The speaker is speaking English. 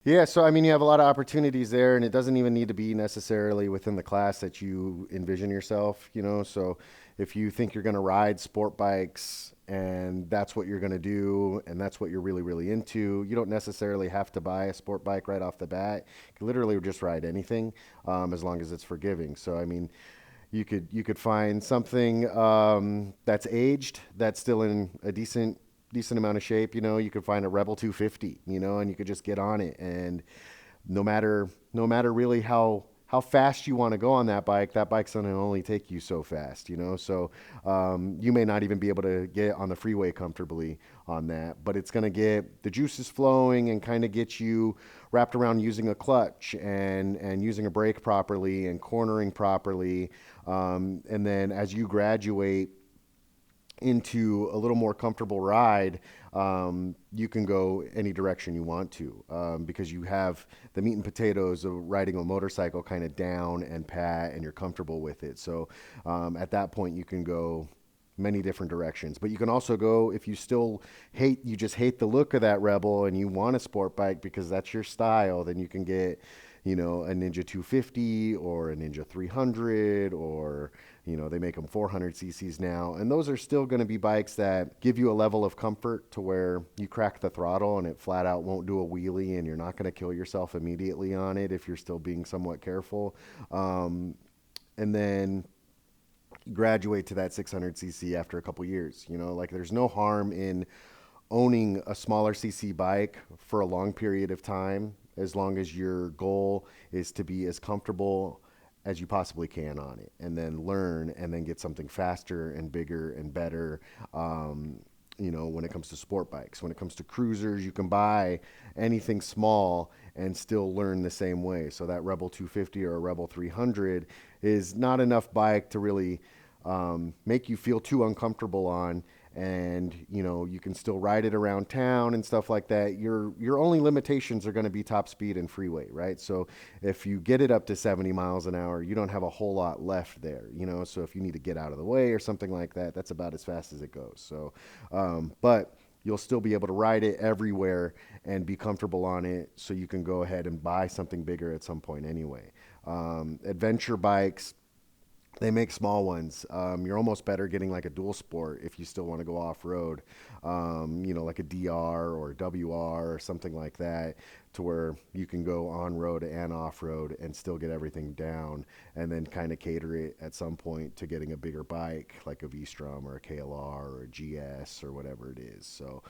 Yeah, so I mean, you have a lot of opportunities there, and it doesn't even need to be necessarily within the class that you envision yourself, you know. So if you think you're going to ride sport bikes and that's what you're going to do, and that's what you're really, really into, you don't necessarily have to buy a sport bike right off the bat. You can literally just ride anything as long as it's forgiving. So, I mean, you could find something that's aged that's still in a decent amount of shape. You know, you could find a Rebel 250. You know, and you could just get on it, and no matter really how fast you want to go on that bike's going to only take you so fast, you know. So you may not even be able to get on the freeway comfortably on that, but it's going to get the juices flowing and kind of get you wrapped around using a clutch and using a brake properly and cornering properly. And then as you graduate into a little more comfortable ride, you can go any direction you want to, because you have the meat and potatoes of riding a motorcycle kind of down and pat, and you're comfortable with it. So at that point, you can go many different directions. But you can also go, if you still you just hate the look of that Rebel and you want a sport bike because that's your style, then you can get, you know, a Ninja 250 or a Ninja 300, or, you know, they make them 400 cc's now. And those are still going to be bikes that give you a level of comfort to where you crack the throttle and it flat out won't do a wheelie, and you're not going to kill yourself immediately on it if you're still being somewhat careful. And then graduate to that 600 cc after a couple years. You know, like there's no harm in owning a smaller cc bike for a long period of time, as long as your goal is to be as comfortable as you possibly can on it, and then learn and then get something faster and bigger and better. You know, when it comes to sport bikes, when it comes to cruisers, you can buy anything small and still learn the same way. So that Rebel 250 or a Rebel 300 is not enough bike to really make you feel too uncomfortable on, and you know, you can still ride it around town and stuff like that. Your only limitations are going to be top speed and freeway, right? So if you get it up to 70 miles an hour, you don't have a whole lot left there, you know. So if you need to get out of the way or something like that, that's about as fast as it goes. So but you'll still be able to ride it everywhere and be comfortable on it, so you can go ahead and buy something bigger at some point anyway. Adventure bikes, they make small ones. You're almost better getting like a dual sport if you still want to go off road, you know, like a DR or a WR or something like that, to where you can go on road and off road and still get everything down, and then kind of cater it at some point to getting a bigger bike like a V Strom or a KLR or a GS or whatever it is. So